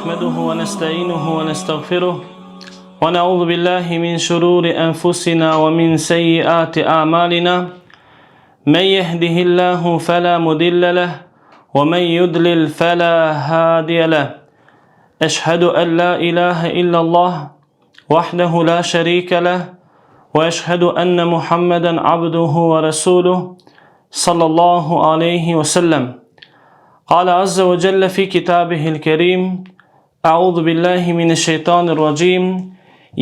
نحمده ونستعينه ونستغفره ونعوذ بالله من شرور أنفسنا ومن سيئات أعمالنا من يهده الله فلا مضل له ومن يضلل فلا هادي له أشهد أن لا إله إلا الله وحده لا شريك له وأشهد أن محمدا عبده ورسوله صلى الله عليه وسلم. قال عز وجل في كتابه الكريم: أعوذ بالله من الشيطان الرجيم.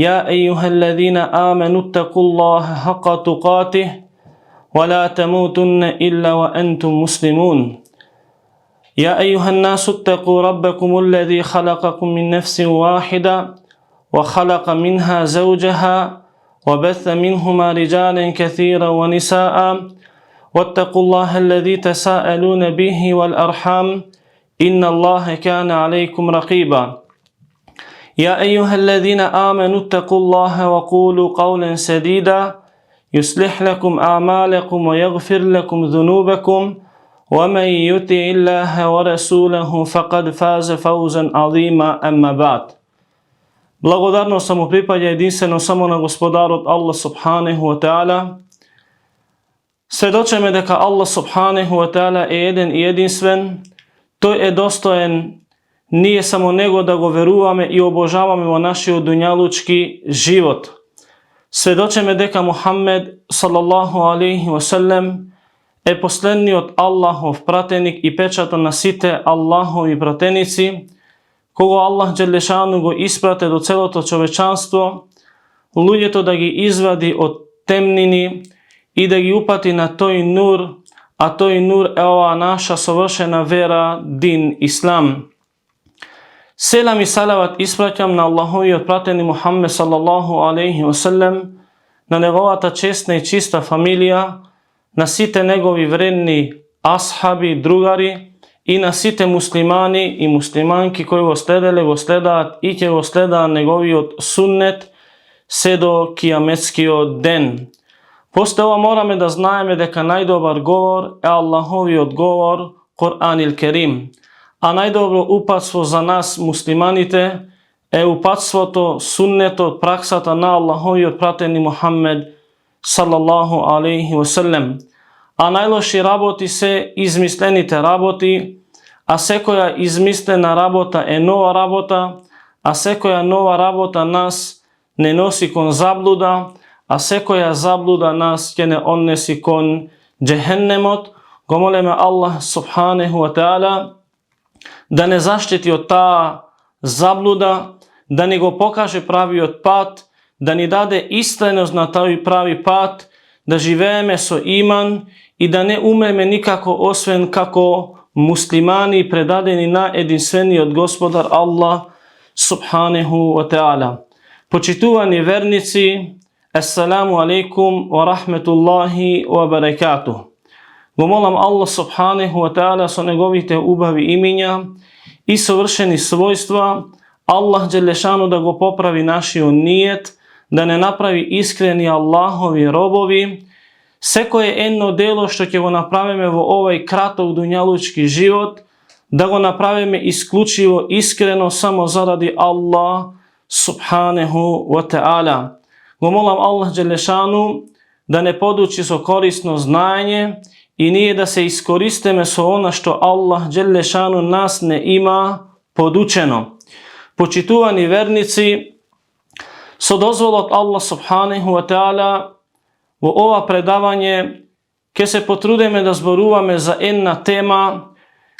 يا أيها الذين آمنوا اتقوا الله حق تقاته ولا تموتن إلا وأنتم مسلمون. يا أيها الناس اتقوا ربكم الذي خلقكم من نفس واحدة وخلق منها زوجها وبث منهما رجالا كثيرا ونساء واتقوا الله الذي تساءلون به والأرحام إن الله كان عليكم رقيبا. يا أيها الذين آمنوا اتقوا الله وقولوا قولا سديدا يصلح لكم أعمالكم ويغفر لكم ذنوبكم ومن يطع الله ورسوله فقد فاز فوزا عظيما. أما بعد. Blagodarno samo pripada jedinstveno samo na gospodaru od Allah subhanahu wa ta'ala. Svedočeme дека Allah subhanahu wa ta'ala je jedan i jedinstven, to je dostojen, nije samo nego da go verujeme i obožavame vo naši dunjalučki život. Svedočeme дека Muhammed sallallahu alaihi wa sallam je poslednji od Allahov pratenik i pečata na site Allahovi pratenici, kogo Allah dželešanu go isprate do celoto čovečanstvo, ľudjeto da gi izvadi od temnini i da gi upati na toj nur, a toj nur je ova naša savršena vera, din, islam. Selam i salavat ispraćam na Allahovi otprateni Muhammed sallallahu alaihi wa sallam, na njegovata čestna i čista familija, na site njegovi vredni ashabi, drugari i na site muslimani i muslimanki koji go sledele, go sledat i ke go sleda njegovi od sunnet sve do kijametskio den. Posle ova morame da znajeme дека najdobar govor je Allahovi odgovor, Kur'an il Kerim. A najdobro upatstvo za nas muslimanite je upatstvoto, sunneto, praksata na Allahovi otprateni Muhammed sallallahu alaihi wa sallam. A najloši raboti se izmislenite raboti, a sekoja izmislena rabota je nova rabota, a sekoja nova rabota nas ne nosi kon zabluda, a sekoja zabluda nas će ne odnesi kon džehennemot. Go moleme Allah subhanahu wa ta'ala da ne zaštiti od ta zabluda, da ne go pokaže pravi od pat, da ni dade istrajnost na taj pravi pat, da živeme so iman i da ne umreme nikako osven kako muslimani predadeni na jedinstveni od gospodar Allah subhanahu wa ta'ala. Počituvani vernici, assalamu alaikum wa rahmetullahi wa barakatuh. Go molam Allah subhanahu wa ta'ala so njegovite ubavi imenja i savršeni svojstva, Allah dželešanu da go popravi našio nijet, da ne napravi iskreni Allahovi robovi, seko je jedno delo što će go napravime vo ovaj kratok dunjalučki život, da go napravime isključivo iskreno samo zaradi Allah subhanahu wa ta'ala. Go molam Allah dželešanu da ne poduči so korisno znanje i nije da se iskoristeme so ona što Allah dželešanu nas ne ima podučeno. Počituvani vernici, so dozvolot Allah subhanahu wa ta'ala u ova predavanje ke se potrudeme da zboruvame za jedna tema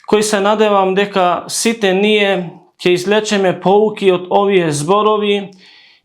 koji se nadevam deka site nije ke izlečeme pouki od ovije zborovi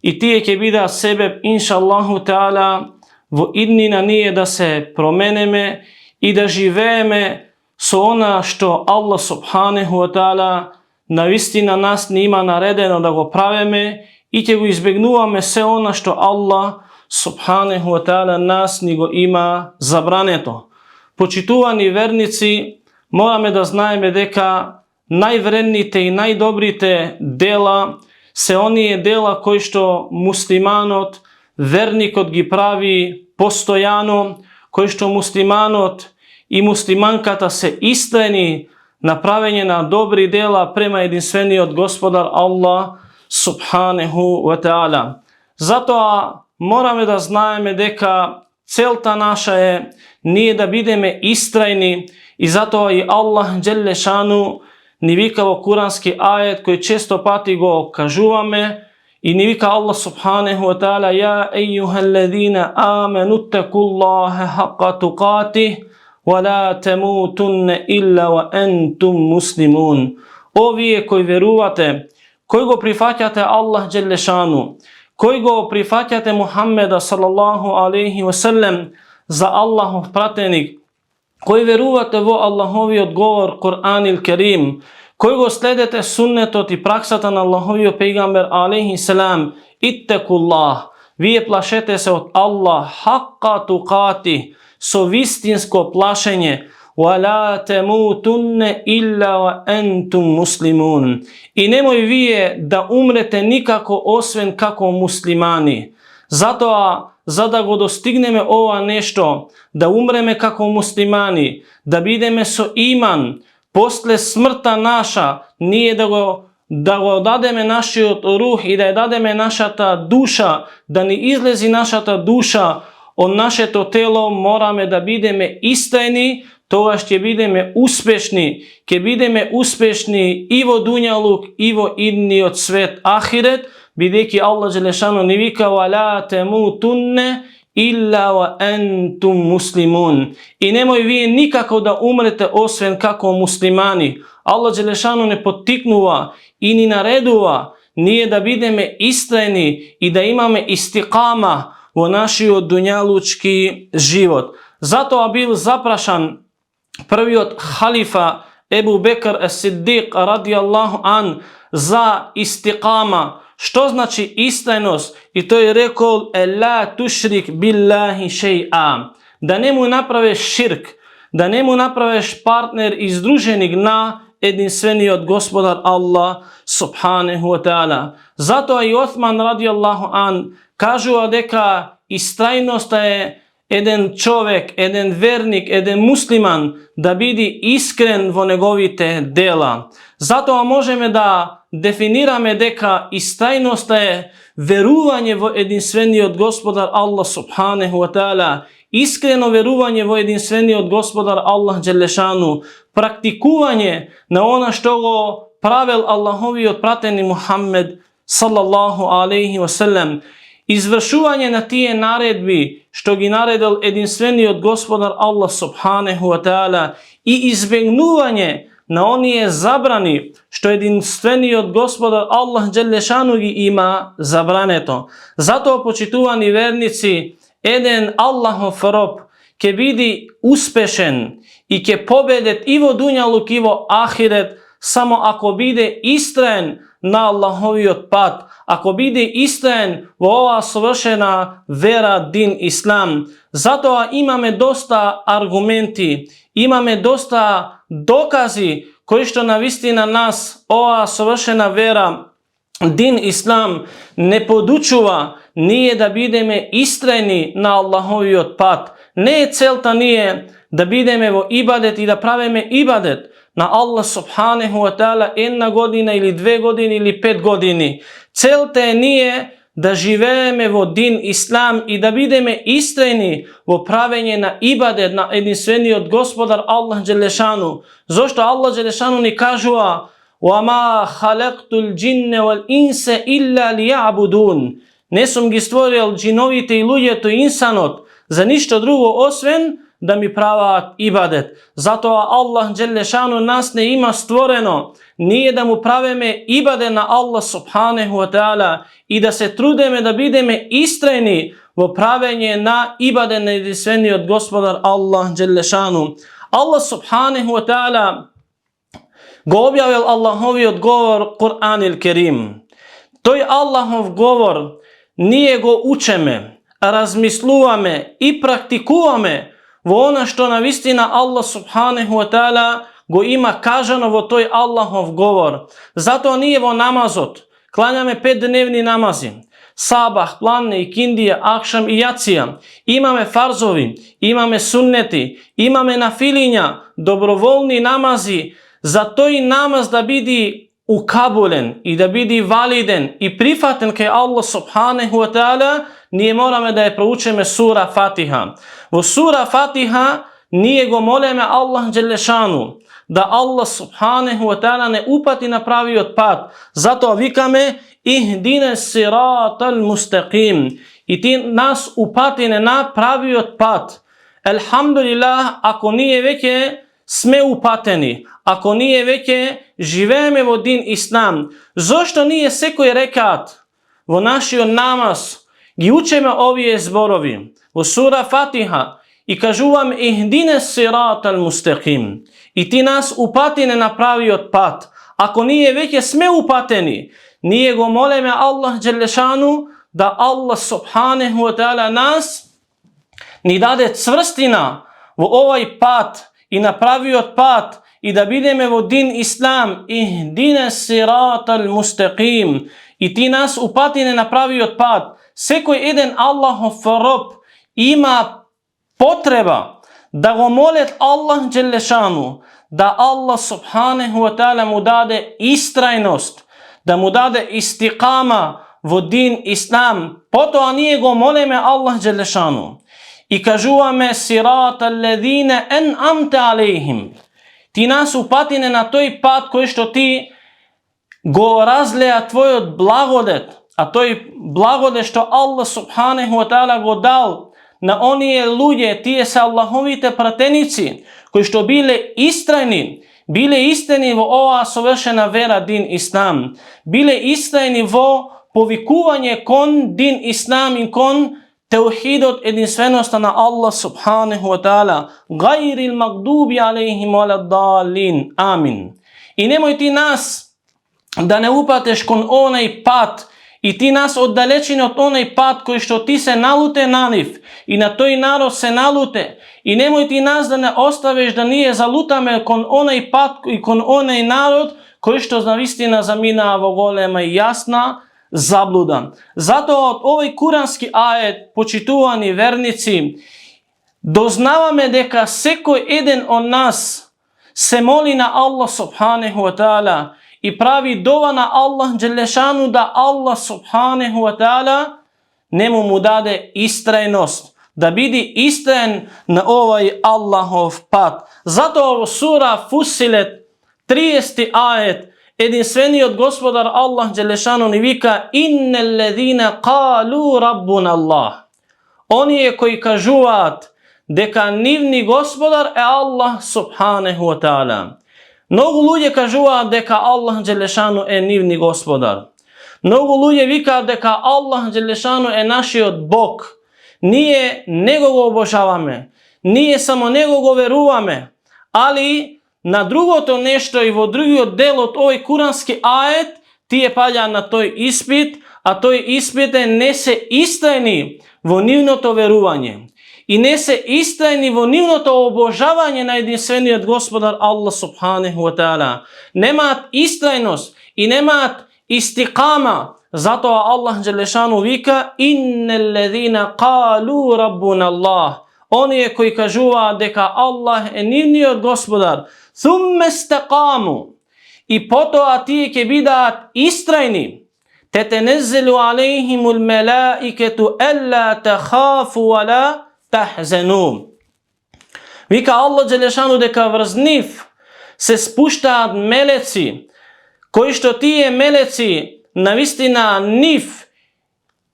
i tije ke bida sebe inša Allahu ta'ala vo idnina nije da se promeneme i da živeme so ona što Allah subhanahu wa ta'ala navisti na nas nima naredeno da go praveme i ke go izbjegnuvame sve ona što Allah subhanahu wa ta'ala nas nigo ima zabraneto. Počituvani vernici, morame da znajeme deka najvrednite i najdobrite dela se onije dela koji što muslimanot, vernikot gi pravi postojano, koji što muslimanot i muslimankata se istrajni napravenje na dobri dela prema jedinstveni od Gospodar Allah subhanahu wa ta'ala. Zato moramo da znajeme deka celta naša je nije da bideme istrajni i zato i Allah dželle šanu ni vikavo kuranski ajet koji često pati go kažuvame i ni vika Allah subhanahu wa ta'ala ja ejuhalladina amenu takullaha haqqa tuqatih wa la tamutunne illa wa antum muslimun. O vi koji verujete, koji go prihvaćate Allah dželle šanu, koji go prihvaćate Muhammeda sallallahu alaihi wa sallam za Allahov pratenik, koji verujete vo Allahovi odgovor Kur'an il Kerim, koji go sledete sunnetot i praksata na Allahovio pejgamber alaihi salam, ittakullah, vi je plašete se od Allah, haqqa tuqati, so vistinsko plašenje, wa la tamutunne illa wa antum muslimun. I nemoj vi je da umrete nikako osven kako muslimani. Zato zada go dostigneme ova nešto, da umreme kako muslimani, da bideme so iman, posle smrta naša, nije da go dademe naši ruh i da je dademe naša ta duša, da ni izlezi naša ta duša od naše to telo, morame da bideme istajni, toga će bideme uspešni, ke bideme uspešni i vo dunjaluk, i vo idni od svet ahiret, bideki Allah dželešanu ni vika wa la tamutunne illa wa antum muslimun. I nemoj vi nikako da umrete osven kako muslimani. Allah dželešanu ne potiknuva i ni nareduva, nije da bideme istrajni i da imame istiqama u naši dunjalučki život. Zato bil zaprašan prvi od halifa Ebu Bekr as-Siddiq radijallahu an za istiqama. Što znači istrajnost? I to je rekao la tušrik billahi še'a. Da ne mu napraveš širk, da ne mu napraveš partner izdruženik na jedinstveni od Gospodar Allah subhanahu wa ta'ala. Zato i Osman radijallahu an kažu deka istrajnost je jedan čovjek, jedan vernik, jedan musliman da bidi iskren vo njegovite dela. Zato možemo da definirame deka istrajnost je veruvanje vo jedinstveni od Gospodar Allah subhanahu wa ta'ala, iskreno veruvanje vo jedinstveni od Gospodar Allah dželle šanu, praktikuvanje na ona što go pravil Allahovi odprateni Muhammed sallallahu alaihi wa sallam, izvršuvanje na tije naredbi što gi naredil jedinstveni od Gospodar Allah subhanahu wa ta'ala i izbjegnuvanje na onije zabrani što jedinstveni od Gospodar Allah dželle šanu gi ima zabraneto. Zato počituvani vernici, jedan Allahov rob ke bidi uspešen i ke pobedet i vo dunjaluk i vo ahiret samo ako bide istrajen na Allahovi otpad, ako bide istrajen vo ova savršena vera din Islam. Zato imame dosta argumenti, imame dosta dokazi koji što navisti na nas ova savršena vera din Islam ne podučuva, nije da bideme istrajni na Allahovi otpad. Ne celta nije da bideme vo ibadet i da praveme ibadet na Allah subhanahu wa ta'ala jedna godina ili 2 godine ili 5 godini. Celte nije da živeme vo din Islam i da bideme istrajni vo pravenje na ibadet, na jedinstveni od Gospodar Allah dželle šanu. Zašto Allah dželle šanu ni kažuva وَمَا خَلَقْتُ الْجِنَّ وَالْإِنْسَ إِلَّا لِيَعْبُدُونَ. Ne sam gi stvoril džinovite i ljuđeto insanot za ništa drugo osven da mi prava ibadet. Zato Allah dželle šanu nas ne ima stvoreno, nije da mu praveme ibadet na Allah subhanahu wa ta'ala i da se trudeme da bideme istrajni vo pravenje na ibadet na jedinstveni od Gospodar Allah dželle šanu. Allah subhanahu wa ta'ala go objavil Allahovi odgovor Kur'an il Kerim. To je Allahov govor, nije go učeme, razmisluvame i praktikuvame vo ona što navistina Allah subhanahu wa ta'ala go ima kažano vo toj Allahov govor. Zato nije vo namazot, klanjame 5 dnevni namazi, sabah, planne, ikindije, akšam i jacija. Imame farzovi, imame sunneti, imame nafilinja, dobrovoljni namazi, za toj namaz da bidi ukabulen i da bidi validen i prihvaten ke Allah subhanahu wa ta'ala, nije moramo da je proučeme sura Fatiha. Vo sura Fatiha nije go moleme Allah dželešanu da Allah subhanahu wa ta'ala ne upati na pravi put. Zato vikame ihdine siratal mustaqim. I ti nas upatine na pravi put. Alhamdulillah, ako nije veke sme upateni, ako nije veke živeme vo din Islam. Zašto nije sekoj rekat vo našio namaz gi učeme ovije zborovi vo sura Fatiha i kažu vam ihdine siratal mustaqim. I ti nas upatine na pravi put. Ako nije veke sme upateni, nije go moleme Allah dželešanu da Allah subhanahu wa ta'ala nas ni dade cvrstina vo ovaj put i napravio put i da bideme vo din Islam ihdine siratal mustaqim. I ti nas upatine napravio put. Sekoj jedan Allahov rob ima potreba da go molet Allah dželešanu da Allah subhanahu wa ta'ala mu dade istrajnost, da mu dade istiqama vo din Islam. Poto a nije go moleme Allah dželešanu. I kažuvame sirata alladhina an'amta alejhim. Ti nas upatine na toj put koji što ti go razleja tvoj blagodet, a to je blagodet što Allah subhanahu wa ta'ala go dal na onije ljude, tije se Allahovite pratenici, koji što bile istrajni, bile istini vo ova sovršena vera din Islam, bile istrajni vo povikuvanje kon din Islam i kon teuhidot jedinstvenosti na Allah subhanahu wa ta'ala, gajril magdubi alejhim wala dalin, amin. I nemoj ti nas da ne upateš kon onaj put i ti nas oddalečini od onaj put koji što ti se nalute na njih i na toj narod se nalute. I nemoj ti nas da ne ostaveš da nije zalutame kon onaj put i kon onaj narod koji što znavistina zamina vogolema i jasna zabluda. Zato od ovaj kuranski ajet, počituvani vernici, doznavame deka sekoj jedan od nas se moli na Allah subhanahu wa ta'ala i pravi dova na Allah dželešanu da Allah subhanahu wa ta'ala nemu mu dade istrajnost, da bidi istrajan na ovaj Allahov put. Zato ovo sura Fussilet 30. ajet jedinstveni od gospodar Allah dželešanu ni vika innel ledhina qalu rabbuna Allah. Oni je koji kažuvat deka nivni gospodar je Allah subhanahu wa ta'ala. Mnogo ljudi kažuvat deka Allah dželešanu je nivni gospodar. Mnogo ljudi vika deka Allah dželešanu je naši od Bog. Nije nego go obožavame, nije samo nego go veruvame, ali na drugo to nešto i vo drugi del od ovaj kuranski ajet ti je palja na toj ispit, a toj ispite nese istrajni vo nivno to veruvanje. I nese istrajni vo nivno to obožavanje na jedinstveni od gospodar Allah subhanahu wa ta'ala. Nemat istrajnost i nemat istiqama. Zato Allah dželešanu vika innel ledhina qalu rabbuna Allah. Oni je koji kažuva deka Allah je nivni od gospodar. Thumme staqamu. I poto a ti ke bidat istrajni. Tetenezzelu alejhimul melaiketu alla tahafu wa la tahzanu. Vika Allah dželešanu deka vrzniv se spušta meleci, koji što ti je meleci navistina niv,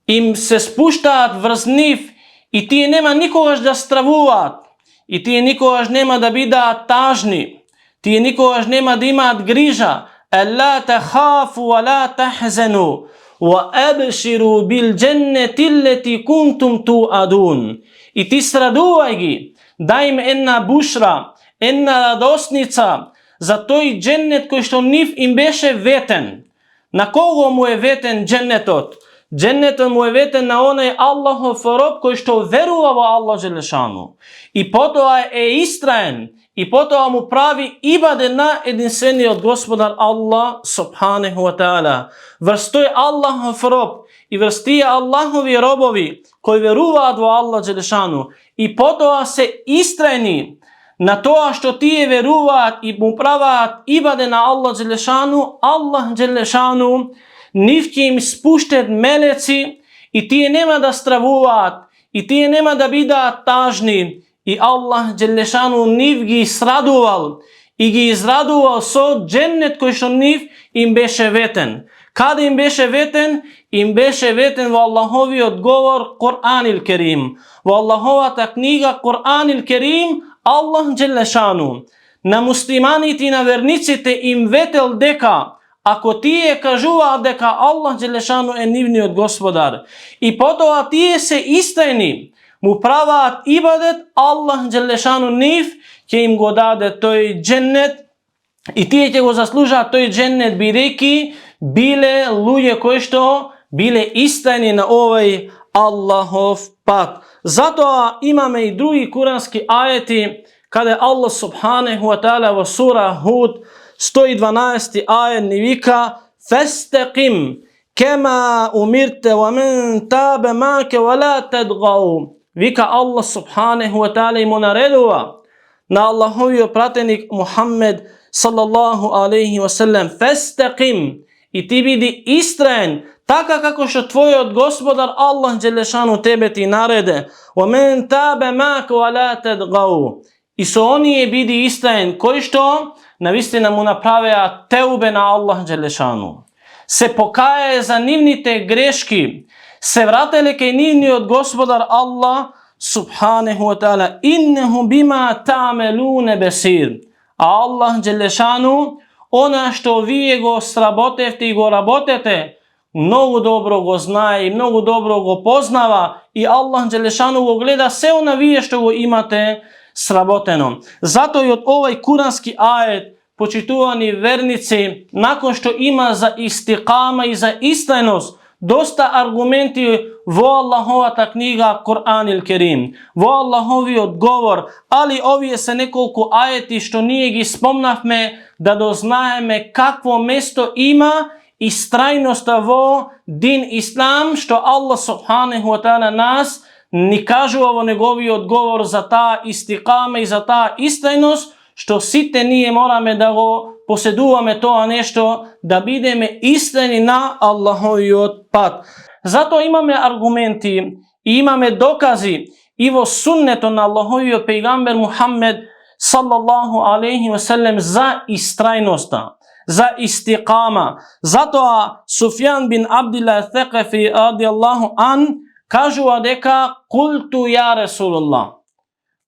im se spušta vrzniv i ti nema nikogaš da stravuvat, i ti nikogaš nema da bida tažni, ti nikogaš nema da imat griža, alla tahafu wa la tahzanu wa abširu bil dženneti alleti kuntum tu'adun. I ti sraduvaj gi, daj im enna bušra, enna radosnica za toj džennet koji što niv im beše veten. Na kogo mu je veten džennetot? Džennetom mu je veten na onaj Allahov rob koji što veruvao Allah dželešanu. I potom je istrajen i potom mu pravi ibade na jedinstveni od gospodar Allah subhanahu wa ta'ala. Vrsto je Allahov rob i vrstije Allahovi robovi koji veruva do Allah dželešanu. I potom se istrajni na to što ti je veruvat i mu pravat ibade na Allah Đelešanu, Allah Đelešanu nif će im spuštet meleci i ti je nema da stravuvat i ti je nema da bida tažni i Allah Đelešanu nif gi sradoval i gi izradoval so džennet koji što nif im beše veten. Kada im beše veten? Im beše veten vo Allahovi odgovor Kur'anil Kerim. Vo Allahova ta knjiga Kur'anil Kerim, Allah Đelešanu. Na muslimaniti, na vernicite im vetel deka, ako ti je kažuva deka Allah Đelešanu je nivni od gospodar. I potom ti je se istajni, mu pravat ibadet, Allah Đelešanu niv će im go dade toj džennet i ti će go zaslužati toj džennet bi reki, bile luje koje što bile istajni na ovaj Allahov pat. Zato imame i drugi kuranski ajeti kada Allah subhanahu wa ta'ala u sura Hud 112. ajet nivika fastaqim kema umirte wa men tabe make wa la tadgau. Vika Allah subhanahu wa ta'ala imu naredova na Allahovi pratenik Muhammed sallallahu alaihi wa sallam fastaqim i ti bidi istrajen taka kako što tvoj od gospodar Allah Đelešanu tebe ti narede. وَمَنْ تَابَ مَاكَ وَلَا تَدْغَوْ. I so oni je bidi istrajen koji što navistina mu napravea teube na Allah Đelešanu. Se pokaje za nivnite greški. Se vratele kaj nivni od gospodar Allah subhanahu wa ta'ala. Innehu bima ta'melune besir. A Allah Đelešanu ona što vi go srabotete i go rabotete, mnogo dobro go znaje i mnogo dobro go poznava i Allah Đelešanu go gleda sve ona vi što go imate sraboteno. Zato i od ovaj kuranski ajet, počituvani vernici, nakon što ima za istiqama i za istajnost, dosta argumenti vo Allahova ta knjiga Kur'anil Kerim, vo Allahovi odgovor, ali ovije se nekoliko ajeti što nije gi spomnavme da doznajeme kakvo mesto ima istrajnost vo din Islam što Allah subhanahu wa ta'ala nas ni kažu ovo njegovi odgovor za ta istiqama i za ta istajnost što site nije morame da go poseduvame to a nešto da bideme istajni na Allahovi pat. Zato imame argumenti i imame dokazi i vo sunneto na Allahovi pejgamber Muhammed sallallahu alaihi wa sallam za istrajnosta, za istiqama. Zato Sufjan bin Abdillah Thaqafi radijallahu an kažu adeka kultu ja Rasulullah.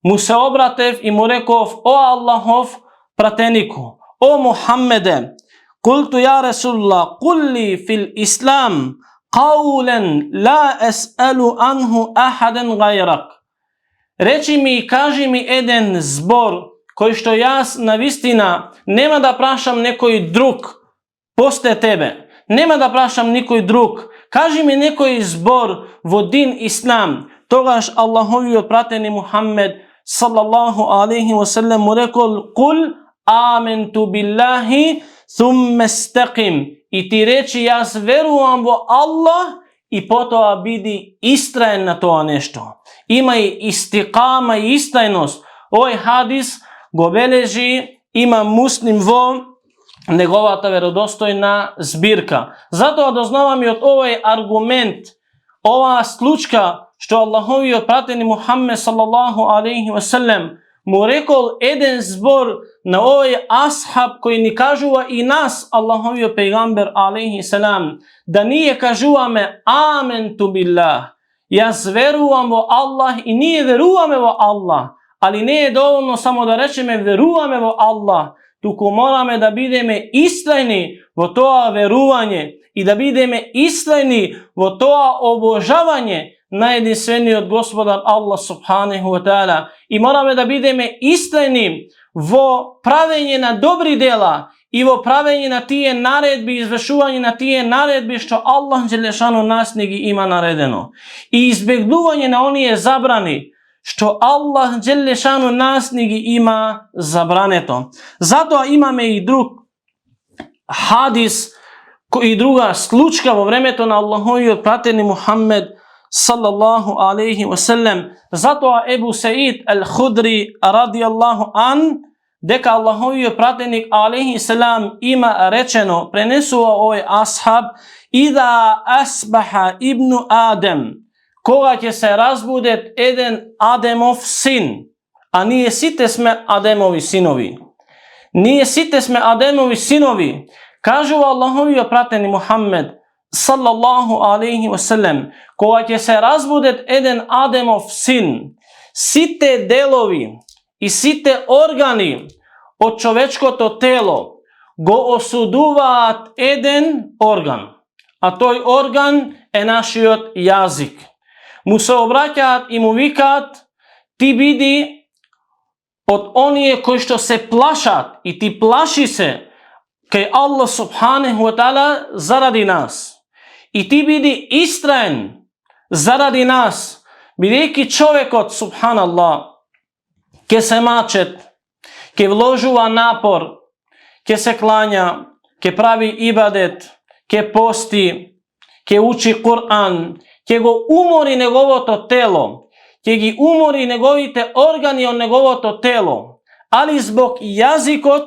Mu se obratev i mu rekov o Allahov prateniku, o Muhammede, kultu ja Rasulullah, kulli fil islam qawlan la es'alu anhu ahadan gajrak. Reči mi i kaži mi jedan zbor koji što ja navistina nema da prašam nekoj drug poste tebe. Nema da prašam nikoj drug. Kaži mi nekoj zbor vodin Islam. Togaš Allahovi oprateni Muhammed sallallahu alaihi wa sallam mu rekol kul amentu billahi thumme staqim. I ti reči ja verujem vo Allah i potom bidi istrajen na to nešto. Ima i istiqama i istajnost. Ovaj hadis go beleži ima Muslim vo njegovata verodostojna zbirka. Zato doznavam i od ovaj argument, ova slučka što Allahovi oprateni Muhammed sallallahu alaihi wa sallam mu rekol jedan zbor na ovaj ashab koji ni kažuva i nas Allahovi pejgamber alaihi salam da nije kažuvame amentu billah. Ja zveruvam vo Allah i nije veruvame vo Allah. Ali ne je dovoljno samo da rečeme verujeme vo Allah, tuko morame da bideme istrajni vo toa veruvanje i da bideme istrajni vo toa obožavanje najjedinstveniji od gospodar Allah subhanahu wa ta'ala. I morame da bideme istrajni vo pravenje na dobri dela i vo pravenje na tije naredbi, izvršuvanje na tije naredbi što Allah Đelešanu nas negi ima naredeno. I izbjegljuvanje na onije zabrani što Allah Đelešanu nas negi ima zabraneto. Zato imame i drug hadis i druga slučka vo vremeto na Allahovi prateni Muhammed sallallahu alaihi wasallam. Zato Ebu Sa'id al-Khudri radijallahu an, дека Allahovio pratenik alaihi salam ima rečeno, prenesuo ovaj ashab, Ida asbaha ibnu Adem, koga će se razbudet jedan Ademov sin, a nije site sme Ademovi sinovi. Nije site sme Ademovi sinovi. Kažu Allahovio prateni Muhammed sallallahu alaihi wasallam, koga će se razbudet jedan Ademov sin, site delovi i site organi od čovečkoto telo go osuduvat jedan organ, a toj organ je našiot jazik. Mu se obraćat i mu vikat, ti bidi od onije koji što se plašat i ti plaši se kaj Allah subhanahu wa ta'ala zaradi nas. I ti bidi istrajen zaradi nas. Bideki čovjek od subhanallah, ke se mačet, ke vložuva napor, ke se klanja, ke pravi ibadet, ke posti, ke uči Kur'an, ke go umori njegovoto telo, ke gi umori njegovite organi od njegovoto telo, ali zbog jazikot,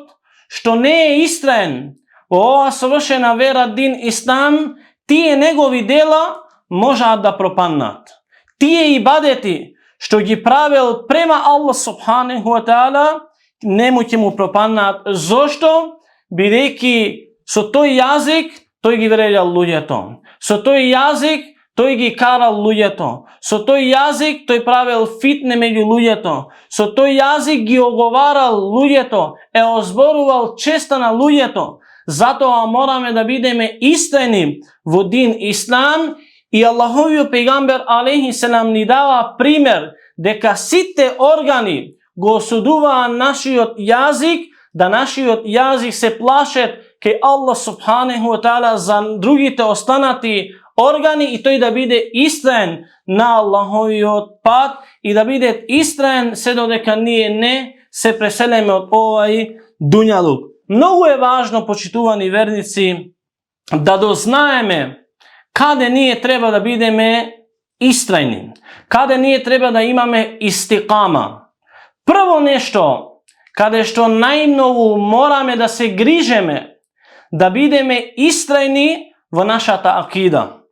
što ne je istrajen, ova savršena vera din Islam, tije njegovi dela možda da propannat. Tije ibadeti, što gi pravil prema Allah subhanahu wa ta'ala, nemojte mu propannat. Zašto? Bi reki, so to jazik, to gi vreljal ľudjeto. So to jazik, to gi karal ľudjeto. So to jazik, to pravil fitne među ľudjeto. So to jazik gi ogovaral ľudjeto, ozboruval česta na ľudjeto. Zato moramo da bideme istajni vo din Islam i Allahovio pejgamber alaihi salam ni dava primjer deka site organi go osuduva našiot jazik, da našiot jazik se plašet ke Allah subhanahu wa ta'ala za drugite ostanati organi i to i da bide istrajen na Allahovio pad i da bide istrajen sve do deka nije ne se preseleme od ovaj dunjaluk. Mnogo je važno, počituvani vernici, da doznajeme kada nije treba da bideme istrajni, kada nije treba da imame istiqama. Prvo nešto, kada je što najmnovu morame da se grižeme, da bideme istrajni vo naša ta akida,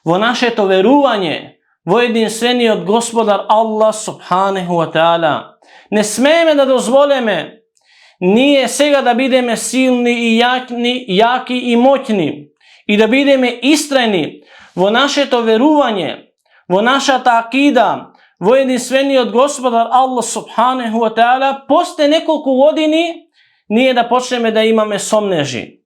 vo naše to veruvanje, vo jedinstveni od gospodar Allah subhanahu wa ta'ala. Ne smeme da dozvoleme, nije sega da bideme silni i jaki i moćni i da bideme istrajni vo naše to veruvanje, vo naša ta akida, vo jedinstveni od gospodar Allah subhanahu wa ta'ala, posle nekoliko godini nije da počneme da imame somneži.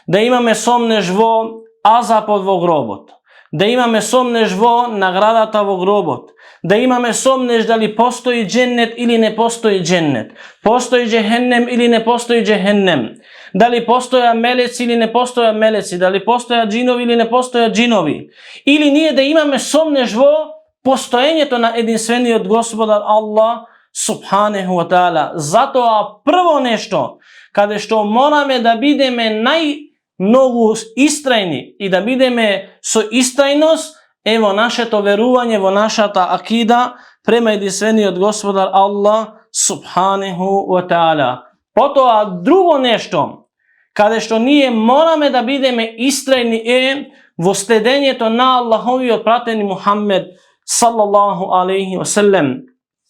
Da imame somnež vo azapot vo grobot. Da imame somnež vo nagradata vo grobot. Da imame somnež da li postoji džennet ili ne postoji džennet. Postoji džehennem ili ne postoji džehennem. Da li postoja meleci ili ne postoja meleci. Da li postoja džinovi ili ne postoja džinovi. Ili nije da imame somnež vo postojenje to na jedinstveni od gospodar Allah subhanahu wa ta'ala. Zato prvo nešto, kada što morame da bideme najmnogu istrajni i da bideme so istrajnost, evo naše to veruvanje, evo naša ta akida prema jedinstveni od gospodar Allah subhanahu wa ta'ala. Poto, a drugo nešto, kada što nije morame da bideme istrajni vo sledenje to na Allahovio prateni Muhammed sallallahu alaihi wasallam.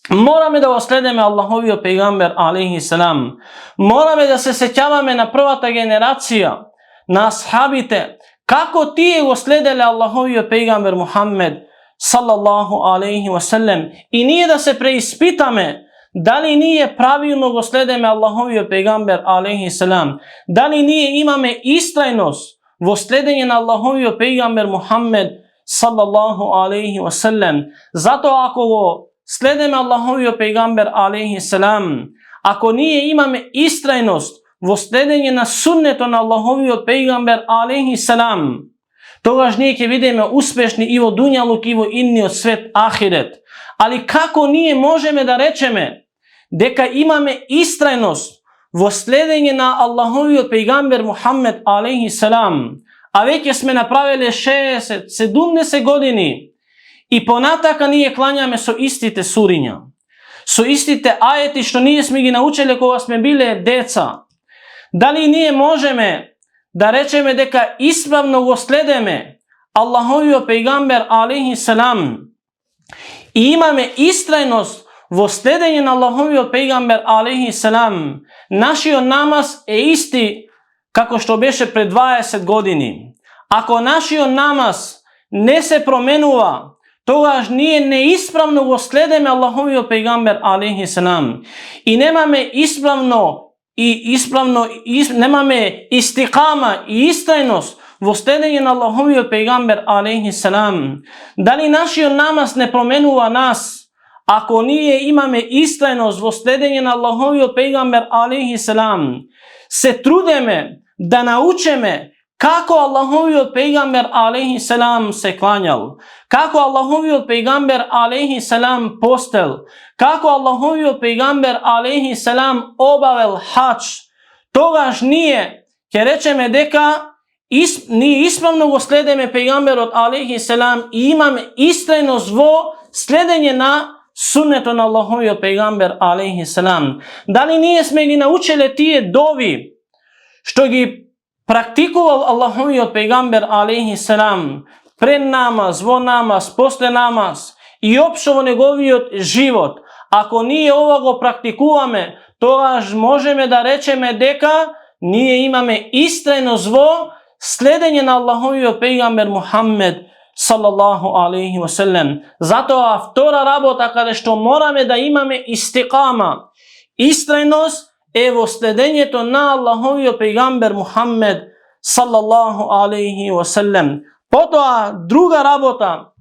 Morame da osledeme Allahovio pejgamber alaihi salam. Morame da se sećavame na prvata generacija, na ashabite, kako ti je osledele Allahovio pejgamber Muhammed sallallahu alaihi wasallam. I nije da se preispitame da li nije pravilno osledeme Allahovio pejgamber alaihi salam. Da li nije imame istrajnost vo sledenje na Allahovio pejgamber Muhammed sallallahu alaihi wasallam. Zato ako go sledeme Allahovio pejgamber alaihi salam, ako nije imame istrajnost vo sledenje na sunneto na Allahovio pejgamber alaihi salam, togaž nije ke vidimo uspešni i vo dunjaluk i vo inni od svet ahiret. Ali kako nije možeme da rečeme deka imame istrajnost vo sledenje na Allahovio pejgamber Muhammed alaihi salam, a već smo napravili 60-70 godini и понатака ние клањаме со истите суриња, со истите ајети што ние сме ги научеле кога сме биле деца. Дали ние можеме да речеме дека исправно го следеме Аллаховиот пејгамбер алейхи селам и имаме истрајност во следење на Аллаховиот пејгамбер алейхи селам? Нашиот намаз е исти како што беше пред 20 години. Ако нашиот намаз не се променува, тогаш ние неисправно го следеме Аллаховиот пејгамбер алейхи селам и немаме немаме истикама и истрајност во следење на Аллаховиот пејгамбер алейхи селам. Дали нашиот намаз не променува нас? Ако ние имаме истрајност во следење на Аллаховиот пејгамбер алейхи селам, се трудеме да научиме како Аллаховиот пејгамбер алейхи селам се клањал, како Аллаховиот пејгамбер алейхи селам постел, како Аллаховиот пејгамбер алейхи селам обавел хаџ, тогаш ние ќе речеме дека ние исправно го следеме пејгамберот алейхи селам и имаме истрајност во следење на суннето на Аллаховиот пејгамбер алейхи селам. Дали ние сме ги научиле тие дови што ги практикувал Аллаховиот пејгамбер алейхи селам пред намаз, во намаз, после намаз и општо во неговиот живот? Ако ние ова го практикуваме, тогаш можеме да речеме дека ние имаме истрајност во следење на Аллаховиот пејгамбер Мухаммед салаллаху алейхи ва селем. Затоа втора работа каде што мораме да имаме истикама, истрајност, е во следењето на Аллаховиот пејгамбер Мухаммед салаллаху алейхи ва селем. Потоа друга работа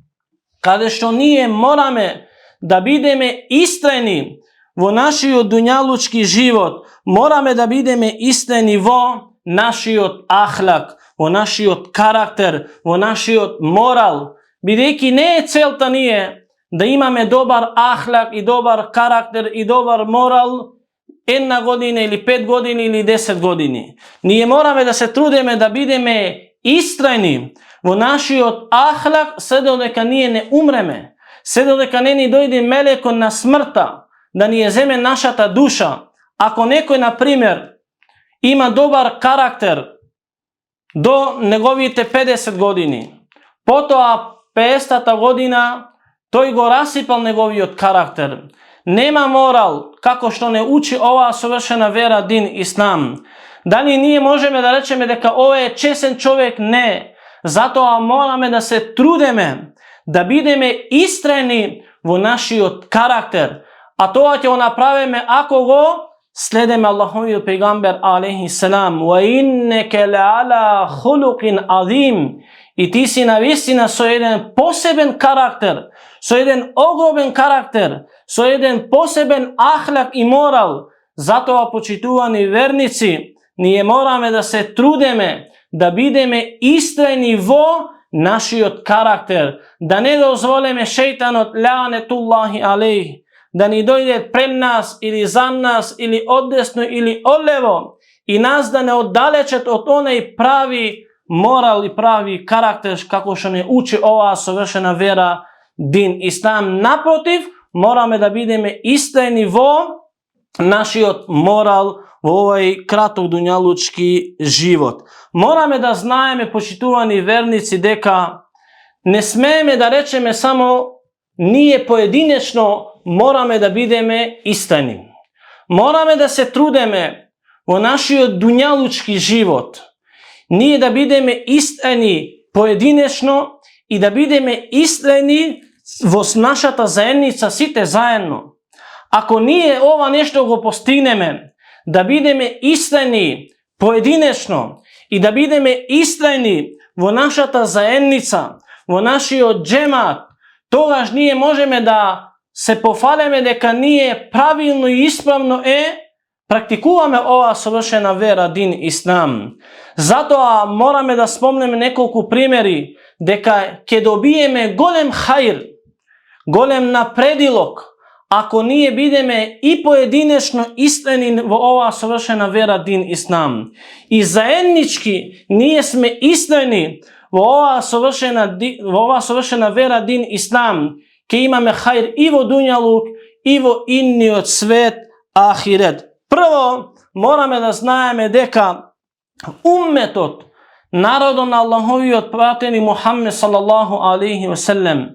каде што ние мораме да бидеме истрајни во нашиот дуњалучки живот, мораме да бидеме истрајни во нашиот ахлак, во нашиот карактер, во нашиот морал, бидејќи не е целта ние да имаме добар ахлак и добар карактер и добар морал една година или 5 години или 10 години. Ние мораме да се трудиме да бидеме истрајни во нашиот ахлак се додека ние не умреме, се додека не ни дојде мелекот на смртта да ни ја земе нашата душа. Ако некој, на пример, има добар карактер до неговите 50 години, потоа 50-та година тој го расипал неговиот карактер, нема морал, како што не учи оваа совршена вера дин ислам. Дали ние можеме да речеме дека ова е чесен човек? Не. Затоа мораме да се трудеме да бидеме истрајни во нашиот карактер, а тоа ќе го направиме ако го следеме Аллаховиот пејгамбер алейхи селам. Ва иннеке леала хулуқин азим. И ти си навистина со еден посебен карактер, со еден огромен карактер, со еден посебен ахлак и морал. Затоа, почитувани верници, ние мораме да се трудеме да бидеме истрајни во нашиот карактер, да не дозволиме шејтанот лаанетуллахи алейх да ни дојде пред нас или за нас или одесно или одлево и нас да не оддалечат од онај прави морал и прави карактер како што не учи оваа совршена вера дин ислам. Напротив, мораме да бидеме истрајни во нашиот морал во овој краток дуњалучки живот. Мораме да знаеме, почитувани верници, дека не смееме да речеме само ние поединечно мораме да бидеме истрајни. Мораме да се трудеме во нашиот дуњалучки живот. Ние да бидеме истрајни поединечно и да бидеме истрајни во нашата заедница сите заедно. Ако ние ова нешто го постигнеме, да бидеме истрајни поединечно и да бидеме истрајни во нашата заедница, во нашиот джемат, тогаш ние можеме да се пофалеме дека ние правилно и исправно практикуваме оваа совршена вера дин ислам. Затоа мораме да спомнеме неколку примери дека ќе добиеме голем хаир, голем напредилок, ако ние бидеме и поединечно истрајни во оваа совршена вера дин ислам. И заеднички ние сме истрајни во ова совршена вера дин Ислам, ке имаме хајр и во дуњалук и во инниот свет ахирет. Прво, мораме да знаеме дека умметот, народот на Аллаховиот пратеник Мухаммед салаллаху алейхи ва селем,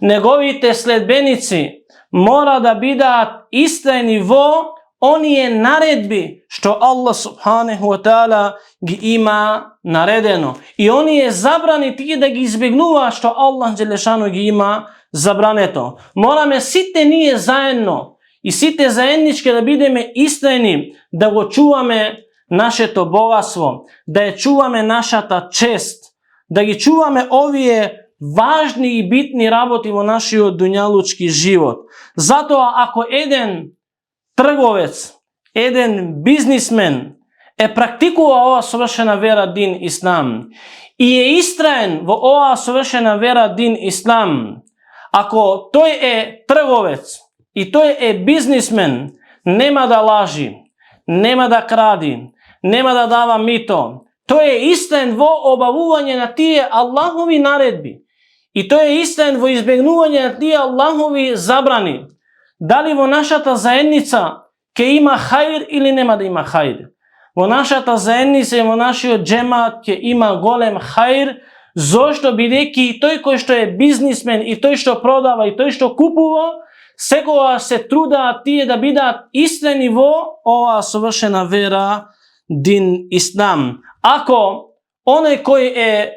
неговите следбеници мора да бидат истрајни во оние наредби што Аллах субханаху ва таала ги има наредено и оние забрани тие да ги избегнува што Аллах джелешану ги има забрането. Мораме сите ние заедно и сите заеднички да бидеме истрајни, да го чуваме нашето богатство, да ја чуваме нашата чест, да ги чуваме овие важни и битни работи во нашиот дуњалучки живот. Затоа ако еден трговец, еден бизнисмен практикува ова совршена вера дин Ислам и истраен во ова совршена вера дин Ислам, ако тој трговец и тој бизнисмен, нема да лажи, нема да кради, нема да дава мито, тој истраен во обавување на тие Аллахови наредби и тој истраен во избегнување на тие Аллахови забрани. Дали во нашата заедница ке има хајр или нема да има хајр? Во нашата заедница и во нашиот джемат ке има голем хајр. Зошто? Бидејќи тој кој што бизнисмен и тој што продава и тој што купува, секогаш се трудат тие да бидат истрени во оваа совршена вера дин Ислам. Ако оној кој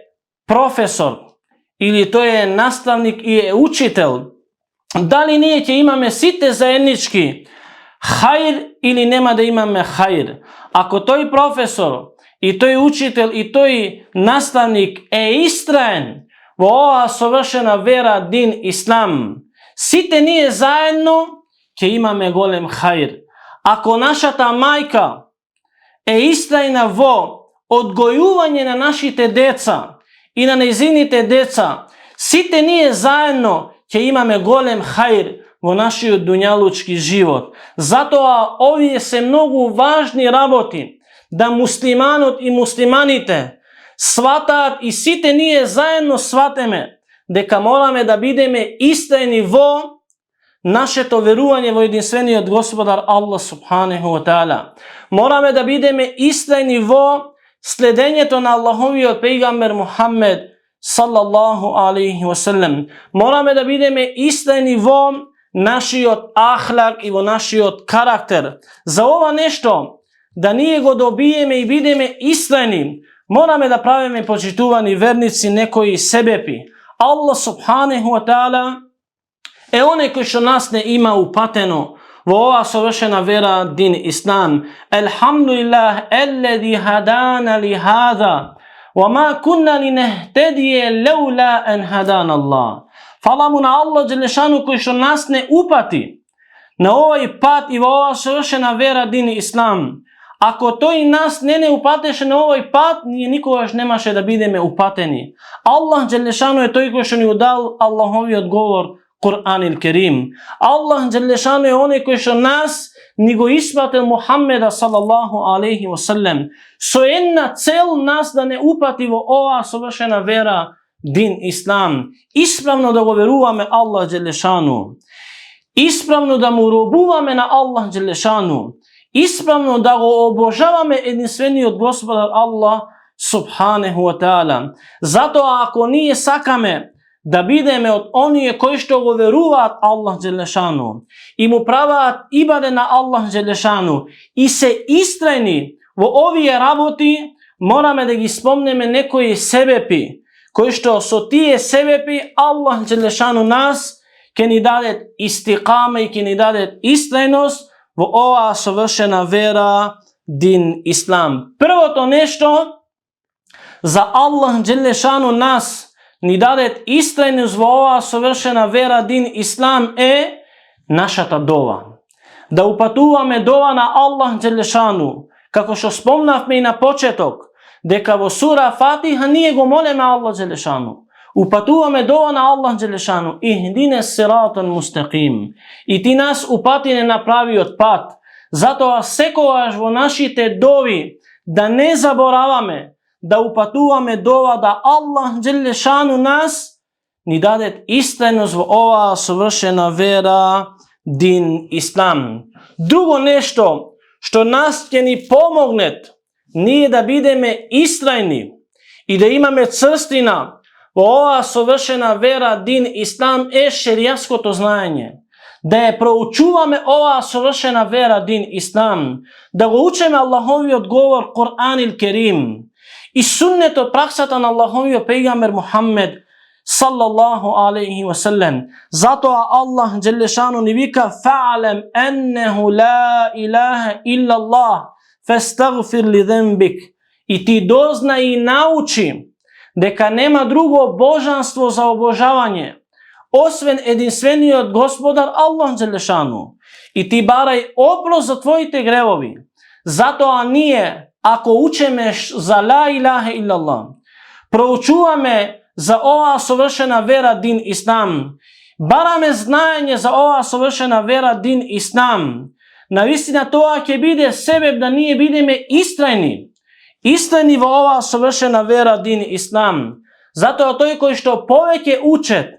професор или тој наставник и учител, дали ние ќе имаме сите заеднички хајр или нема да имаме хајр? Ако тој професор и тој учител и тој наставник истраен во оваа совршена вера дин Ислам, сите ние заедно ќе имаме голем хајр. Ако нашата мајка истрајна во одгојување на нашите деца и на нејзините деца, сите ние заедно ќе имаме голем хајр во нашиот дуњалучки живот. Затоа овие се многу важни работи да муслиманот и муслиманите сватаат и сите ние заедно сватеме дека мораме да бидеме истрајни во нашето верување во единствениот Господар Аллах субханаху ва таала. Мораме да бидеме истрајни во следењето на Аллаховиот пејгамбер Мухаммед салаллаху алейхи ва селем. Мораме да бидеме истрајни во нашиот ахлак и во нашиот карактер. За ова нешто да ние го добиеме и бидеме истрајни, мораме да правиме, почитувани верници, некои себепи. Аллах субханаху ва таала оној кој што нас не има упатено во оваа совршена вера дин Ислам. Елхамдулилlah еллези хадана ли хаза ва ма кунна линехтедие леула ен хадана Аллах. Фала му на Аллах джелешану кој што нас не упати на овој пат и во оваа совршена вера дин Ислам. Ако тој нас не упатеше на овој пат, ние никогаш немаше да бидеме упатени. Аллах джелешану тој кој што ни удал Аллаховиот говор Кур'ан ил Керим. Аллах джелешану оној кој што нас ни го испратил Мухаммеда салаллаху алейхи ва селем со една цел нас да не упати во оваа совршена вера дин Ислам. Исправно да го веруваме Аллах джелешану, исправно да му робуваме на Аллах джелешану, исправно да го обожаваме единствениот Господар Аллах субханаху ва таала. Затоа ако ние сакаме да бидеме од оние кои што го веруваат Аллах джелешану и му праваат ибаде на Аллах джелешану и се истрајни во овие работи, мораме да ги спомнеме некои себепи, кои што со тие себепи Аллах джелешану нас ќе ни даде истикама и ќе ни даде истрајност во оваа совршена вера дин Ислам. Првото нешто за Аллах джелешану нас ни даде истрајност во оваа совршена вера дин Ислам нашата дова. Да упатуваме дова на Аллах джелешану, како што спомнавме и на почеток, дека во сура Фатиха ние го молиме Аллах джелешану. Упатуваме дова на Аллах джелешану, ихдине сиратан мустақим. И ти нас упати на правиот пат. Затоа секогаш во нашите дови да не забораваме да упатуваме дова да Аллах Джелешану нас ни даде истинност во оваа совршена вера, дин Ислам. Друго нешто што нас ќе ни помогнет ние да бидеме истрајни и да имаме црстина во оваа совршена вера, дин Ислам, е шеријатското знаење. Да ја проучуваме оваа совршена вера, дин Ислам, да го учиме Аллаховиот говор Кур'ан ил Керим и суннето, праксата на Аллаховиот пејгамбер Мухаммед саллаллаху алейхи ва саллем. Затоа Аллах Джелешану ни вика: фа'лем еннеху ла илаха илла Аллах, фестагфир ли зембик. И ти дозна и научи дека нема друго божанство за обожавање освен единствениот Господар Аллах Джелешану. И ти барај опрост за твоите гревови. Затоа ние, ако учиме за ла илаха илла Аллах, проучуваме за оваа совршена вера, дин Ислам, бараме знаење за оваа совршена вера, дин Ислам, навистина тоа ќе биде себеб да ние бидеме истрајни во оваа совршена вера, дин Ислам. Затоа тој кој што повеќе учет,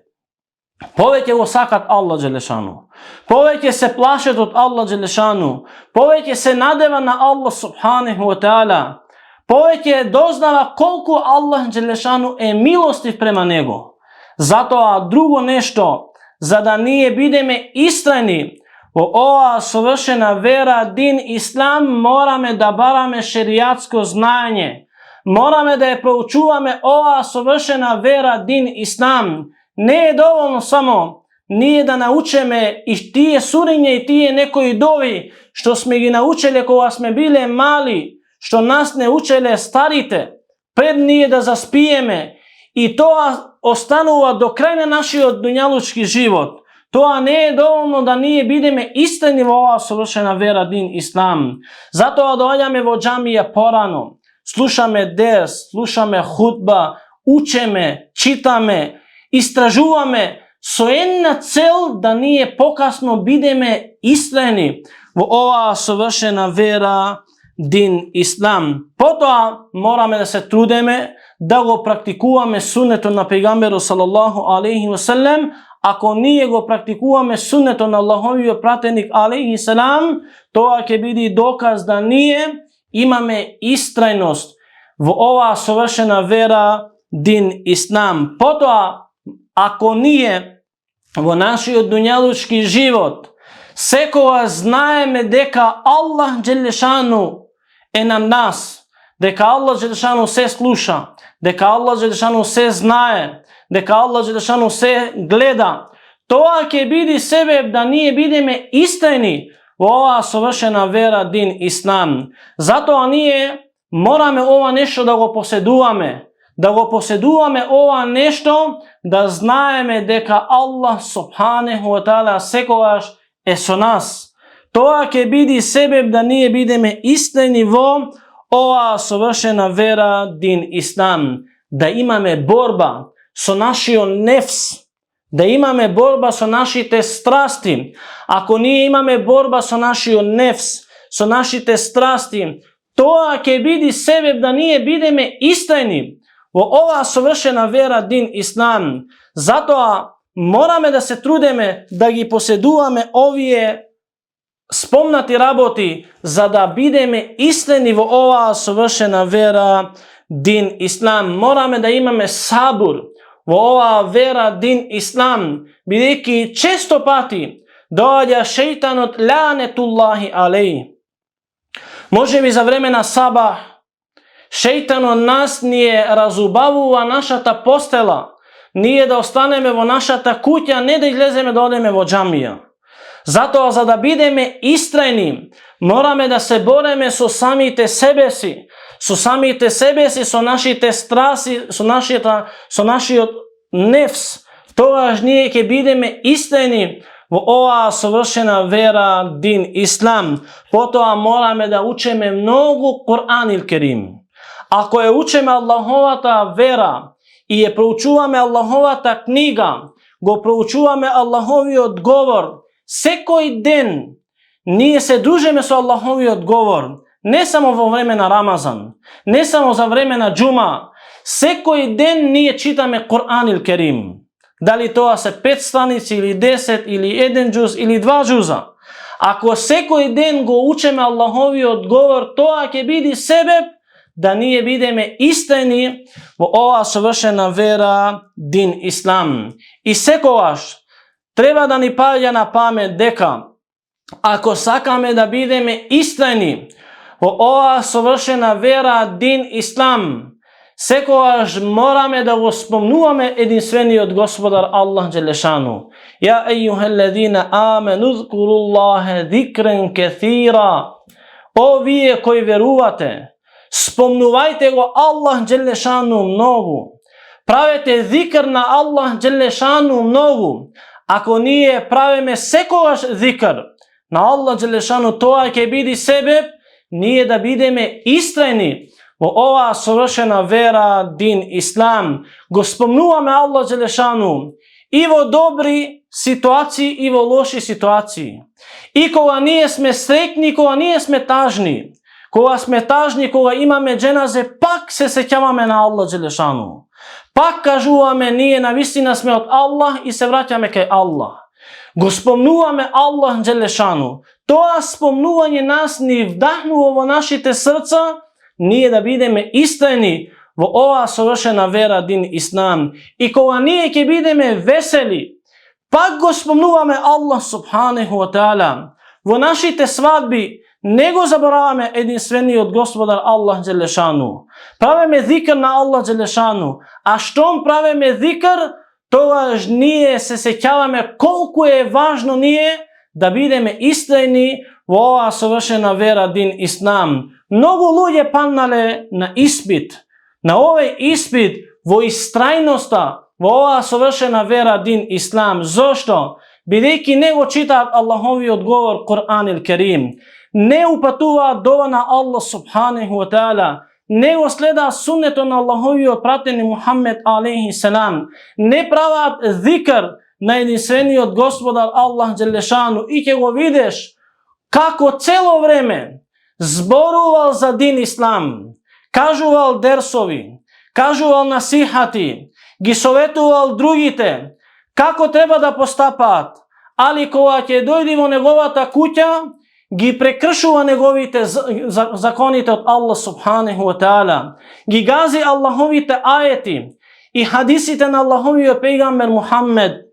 повеќе го сакат Аллах Джелешану, повеќе се плашат од Аллах Джелешану, повеќе се надева на Аллах субханаху ва таала, повеќе дознава колку Аллах Джелешану е милостив према него. Затоа друго нешто, за да ние бидеме истрајни во оваа совршена вера, дин Ислам, мораме да бараме шеријатско знаење. Мораме да ја проучуваме оваа совршена вера, дин Ислам. Не е доволно само ние да научиме и тие суриња и тие некои дови што сме ги научеле кога сме биле мали, што нас не учеле старите, пред ние да заспиеме, и тоа останува до крај на нашиот дуњалучки живот. Тоа не е доволно да ние бидеме истини во оваа совршена вера, дин Ислам. Затоа доаѓаме во џамија порано, слушаме дерс, слушаме хутба, учеме, читаме, истражуваме со една цел да ние покасно бидеме истрајни во оваа совршена вера, дин Ислам. Потоа мораме да се трудеме да го практикуваме суннето на пејгамберот салаллаху алейхи ва саллем. Ако ние го практикуваме суннето на Аллаховиот пратеник алейхи салам, тоа ќе биде доказ да ние имаме истрајност во оваа совршена вера, дин Ислам. Потоа, ако ние во нашиот дуњалучки живот секогаш знаеме дека Аллах Джелешану е на нас, дека Аллах Джелешану се слуша, дека Аллах Джелешану се знае, дека Аллах Джелешану се гледа, тоа ќе биде себеб да ние бидеме истрајни во оваа совршена вера, дин Ислам. Затоа ние мораме ова нешто да го поседуваме, ова нешто, да знаеме дека Аллах субханаху ва таала секогаш е со нас. Тоа ќе биде себеб да ние бидеме истрајни во оваа совршена вера, дин Ислам. Да имаме борба со нашиот нефс, да имаме борба со нашите страсти. Ако ние имаме борба со нашиот нефс, со нашите страсти, тоа ќе биде себеб да ние бидеме истрајни во оваа совршена вера, дин Ислам. Затоа мораме да се трудеме да ги поседуваме овие спомнати работи, за да бидеме истини во оваа совршена вера, дин Ислам. Мораме да имаме сабур во оваа вера, дин Ислам, бидејќи често пати доаѓа шејтанот лаънетуллахи алейхи. Можеби за време на сабах шејтанот нас ни разубавува нашата постела, ние да останеме во нашата куќа, не да излеземе да одеме во џамија. Затоа, за да бидеме истрајни, мораме да се бореме со самите себе си, со нашите страси, со нашиот нефс. Тогаш ние ќе бидеме истрајни во оваа совршена вера, дин Ислам. Потоа мораме да учиме многу Кур'ан ил Керим. Ако ја учиме Аллаховата вера и ја проучуваме Аллаховата книга, го проучуваме Аллаховиот говор, секој ден ние се дружиме со Аллаховиот говор, не само во време на Рамазан, не само за време на Джума, секој ден ние читаме Кур'ан ил Керим. Дали тоа се 5 страници или 10 или 1 џуз или 2 џуза. Ако секој ден го учеме Аллаховиот говор, тоа ќе биде себеб да ние бидеме истини во оваа совршена вера, дин Ислам. И секогаш треба да ни паѓа на памет дека ако сакаме да бидеме истини во оваа совршена вера, дин Ислам, секогаш мораме да го спомнуваме единствениот Господар Аллах Джелешану. Ја ејюхеллезина амену зкуруллахе зикрен кесира. О вие кои верувате, спомнувајте го Аллах Джелешану многу. Правете зикр на Аллах Джелешану многу. Ако ние правиме секогаш зикр на Аллах Джелешану, тоа ќе биде себеб ние да бидеме истини во оваа совршена вера, дин Ислам. Го спомнуваме Аллах Джелешану и во добри ситуации и во лоши ситуации. И кога ние сме среќни, кога ние сме тажни. Кога сме тажни, кога имаме дженазе, пак се сеќаваме на Аллах Джелешану. Пак кажуваме ние навистина сме од Аллах и се враќаме кај Аллах. Го спомнуваме Аллах Джелешану. Тоа спомнување нас ни вдахнува во нашите срца, ние да бидеме истини во оваа совршена вера, дин Ислам. И кога ние ќе бидеме весели, пак го спомнуваме Аллах Субханаху ва Таала. Во нашите свадби не го забораваме единствениот Господар Аллах Джелешану. Правиме зикр на Аллах Джелешану. А штом правиме зикр, тогаш ние се сеќаваме колку е важно ние да бидеме истини во оваа совршена вера, дин Ислам. Многу луѓе паднале на испит. На овој испит во истрајноста во оваа совршена вера, дин Ислам. Зошто? Бидејќи не го читаат Аллаховиот говор Кур'ан ил Керим, не упатуваат дова на Аллах Субханаху ва Таала, не го следаат суннето на Аллаховиот пратени Мухаммед алейхи селам, не прават зикр на единствениот Господар Аллах Джелешану, и ќе го видиш како цело време зборувал за дин Ислам, кажувал дерсови, кажувал насихати, ги советувал другите како треба да постапаат, али кога ќе дојде во неговата куќа, ги прекршува неговите законите од Аллах Субханаху ва Таала, ги гази Аллаховите ајети и хадисите на Аллаховиот пејгамбер Мухаммед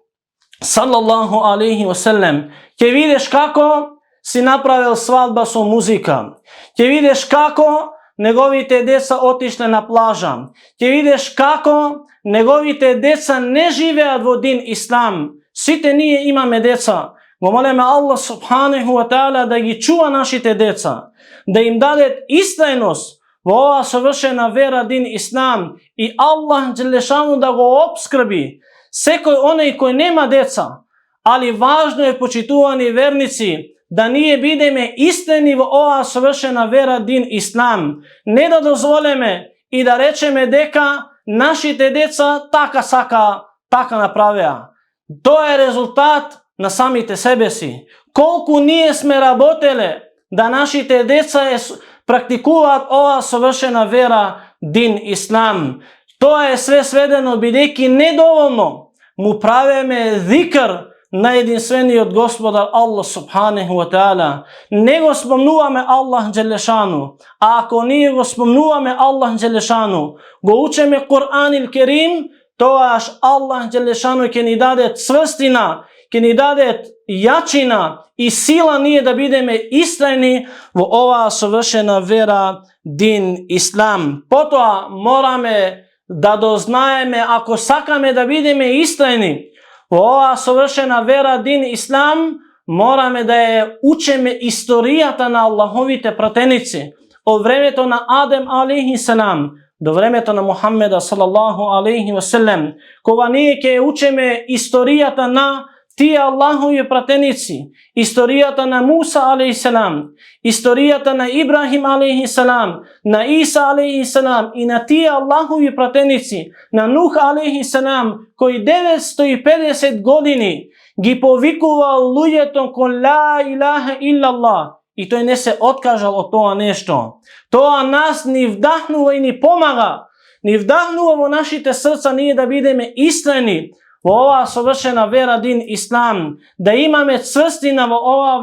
салаллаху алейхи ва селем. Ќе видиш како си направил свадба со музика. Ќе видиш како неговите деца отишле на плажа. Ќе видиш како неговите деца не живеат во дин Ислам. Сите ние имаме деца. Го молиме Аллах Субханаху ва Таала да ги чува нашите деца, да им даде истрајност во оваа совршена вера, дин Ислам, и Аллах Джелешану да го обскрби секој оној кој нема деца. Али важно е, почитувани верници, да ние бидеме истини во оваа совршена вера, дин Ислам. Не да дозволиме и да речеме дека нашите деца така сака, така направеа. Тоа е резултат на самите себе си. Колку ние сме работеле да нашите деца практикуваат оваа совршена вера, дин Ислам. Тоа е све сведено, бидејќи недоволно му правиме зикр на единствениот Господар Аллах Субханаху ва Таала. Не го спомнуваме Аллах Джелешану. А ако ние го спомнуваме Аллах Джелешану, го учеме Кур'ан ил Керим, тоаш Аллах Джелешану ќе ни даде цврстина, ќе ни даде јачина и сила ние да бидеме истрајни во оваа совршена вера, дин Ислам. Потоа мораме да дознаеме, ако сакаме да бидеме истрајни во оваа совршена вера, дин Ислам, мораме да ја учеме историјата на Аллаховите пратеници од времето на Адем алейхи селам до времето на Мухаммеда салаллаху алейхи ва селем. Кога ние ќе учеме историјата на тие Аллахови пратеници, историјата на Муса алейхи селам, историјата на Ибрахим алейхи селам, на Иса алейхи селам и на тие Аллахови пратеници, на Нух алейхи селам, кои 950 години ги повикувал луѓето кон ла илаха иллаллах, i to не се откажал од тоа нешто. Тоа нас ни вдахнува и ни помага, ни вдахнува во нашите срца ние да бидеме искрени во оваа совршена вера дин Ислам, да имаме цврстина во оваа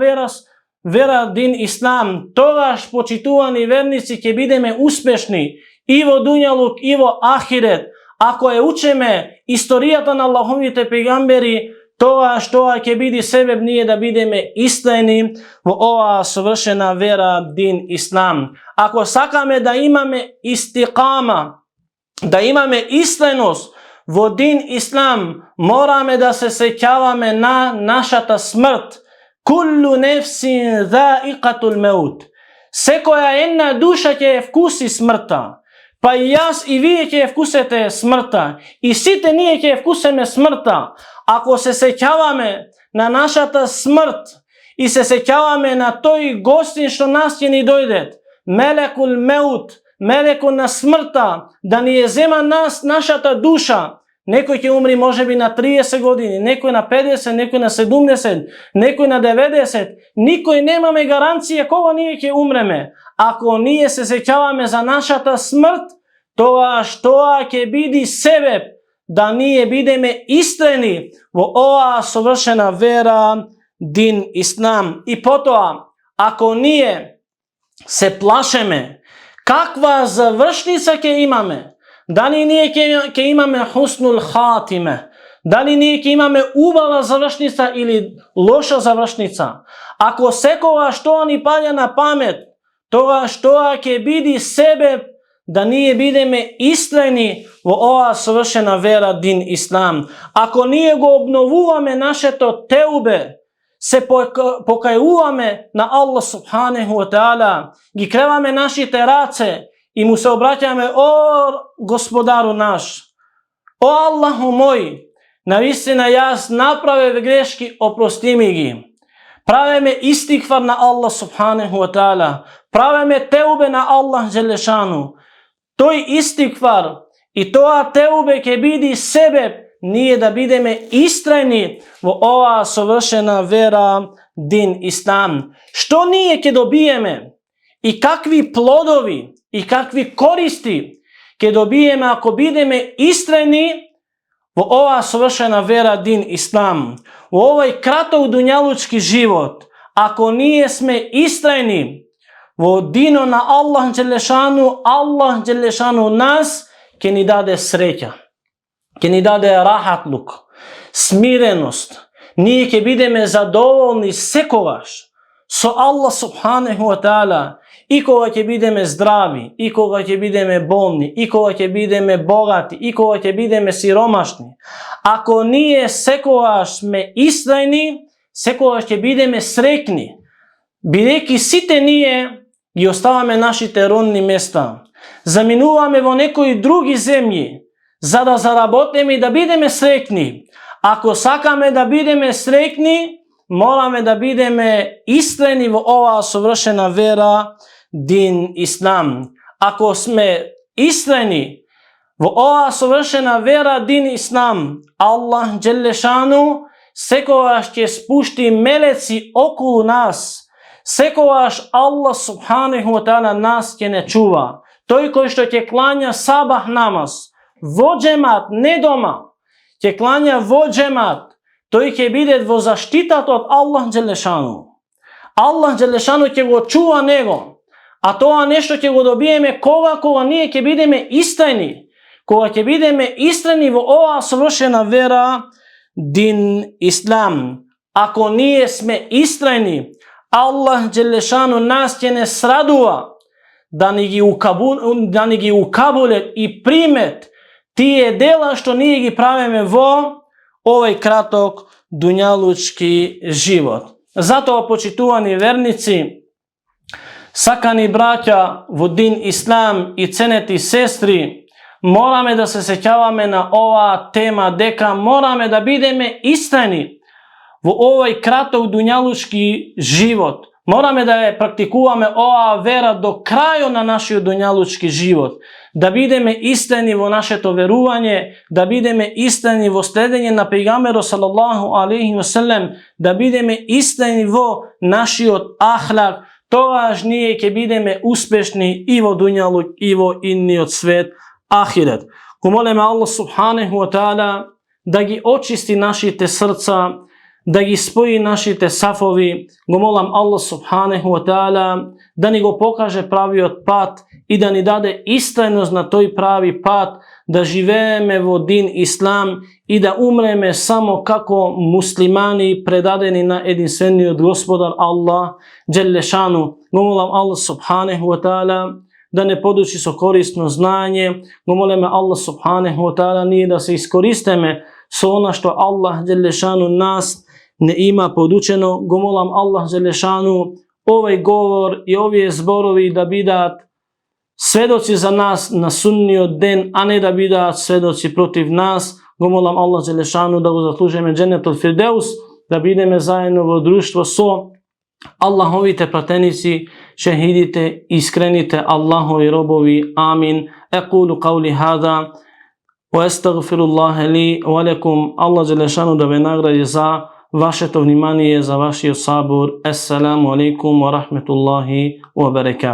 вера дин Ислам. Тогаш, почитувани верници, ќе бидеме успешни и во дуњалук и во ахирет. Ако ја учиме историјата на Аллаховите пегамбери, тоа ќе биде себеб ние да бидеме искрени во оваа совршена вера дин Ислам. Ако сакаме да имаме истикама, да имаме искреност во дин Ислам, мораме да се сеќаваме на нашата смрт. Куллу нефсин заиқатул меут. Секоја една душа ќе вкуси смртта. Па и јас и вие ќе вкусете смртта. И сите ние ќе вкусиме смртта. Ако се сеќаваме на нашата смрт и се сеќаваме на тој гостин што нас ќе ни дојде, мелекул меут, мелекот на смртта, да ни ја зема нашата душа. Некој ќе умри можеби на 30 години, некој на 50, некој на 70, некој на 90. Никој немаме гаранција кога ние ќе умреме. Ако ние се сеќаваме за нашата смрт, тоа ќе биде себеб да ние бидеме искрени во оваа совршена вера дин Ислам. И потоа, ако ние се плашеме каква завршница ќе имаме, дали ние ќе имаме хуснул хатиме, дали ние ќе имаме убава завршница или лоша завршница, ако секогаш тоа ни паѓа на памет, тогаш тоа ќе биде себеб да ние бидеме искрени во оваа совршена вера дин Ислам. Ако ние го обновуваме нашето теубе, се покајуваме на Аллах субханеху ва таала, ги креваме нашите раце и му се обраќаме: о Господару наш, о Аллаху мој, навистина јас направив грешки, опрости ми ги. Правиме истигфар на Аллах субханеху ва таала, правиме теубе на Аллах джелешану. Тој истигфар и тоа теубе ќе биде себеб ние да бидеме истрајни во оваа совршена вера дин Ислам. Што ние ќе добиеме и какви плодови и какви користи ќе добиеме ако бидеме истрајни во оваа совршена вера дин Ислам, во овој краток дуњалучки живот, ако ние сме истрајни во дино на Аллах Джелешану нас ќе ни даде среќа, ќе ни даде рахатлук, смиреност. Ние ќе бидеме задоволни секогаш со Аллах субханеху ва таала, и кога ќе бидеме здрави, и кога ќе бидеме болни, и кога ќе бидеме богати, и кога ќе бидеме сиромашни. Ако ние секогаш сме истрајни, секогаш ќе бидеме среќни, бидејќи сите ние ги оставаме нашите родни места, заминуваме во некои други земји за да заработиме и да бидеме среќни. Ако сакаме да бидеме среќни, мораме да бидеме искрени во оваа совршена вера дин Ислам. Ако сме искрени во оваа совршена вера дин Ислам, Аллах Джелешану секогаш ќе спушти мелеци околу нас. Секогаш Аллах субханеху ва таала нас ќе не чува. Тој кој што ќе клања сабах намаз во джемат, не дома, ќе клања во джемат, тој ќе биде во заштитата од Аллах Джелешану. Аллах Джелешану ќе го чува него, а тоа нешто ќе го добиеме кога ние ќе бидеме истрајни, кога ќе бидеме истрајни во оваа совршена вера дин Ислам. Ако ние сме истрајни, Аллах Джелешану нас ќе не срадува да ни ги укабулет и примет тие дела што ние ги правиме во овој краток дуњалучки живот. Затоа, почитувани верници, сакани браќа во дин Ислам и ценети сестри, мораме да се сеќаваме на оваа тема дека мораме да бидеме истрајни во овој краток дуњалучки живот. Мораме да ја практикуваме оваа вера до крајот на нашиот дуњалучки живот. Да бидеме истрајни во нашето верување, да бидеме истрајни во следење на пејгамберот салаллаху алейхи ва селем, да бидеме истрајни во нашиот ахлак. važnije ke bideme uspešni i vo dunjaluk i vo inni od svet ahiret. Ko moleme Allah subhanahu wa ta'ala da gi očisti našite srca, da gi spoji našite safovi, go molam Allah subhanahu wa ta'ala da ni go pokaže pravi pat i da ni dade istrajnost na toj pravi pat, da živeme vo din islam i da umreme samo kako muslimani predadeni na jedinstveni od gospodar Allah dželle šanu. Go molam Allah subhanahu wa ta'ala da ne poduči so korisno znanje, go moleme Allah subhanahu wa ta'ala nije da se iskoristeme so ona što Allah dželle šanu nas ne ima podučeno, go molam Allah dželle šanu ovaj govor i ove zborovi da bidat svedoci za nas na sunnio den, a ne da bidat svedoci protiv nas. Go molam Allah dželle šanu da go zaslužeme džennetul firdeus, da bideme zajedno vo društvo so Allahovite pratenici, šehidite, iskrenite Allahovi robovi. Amin. Ekulu qavli hada wa astaghfirullaha li wa lakum. Allah dželle šanu da ve nagradi za vaše to vнимание, za vaš sabor. Assalamu alaikum wa rahmetullahi wa barakatuh.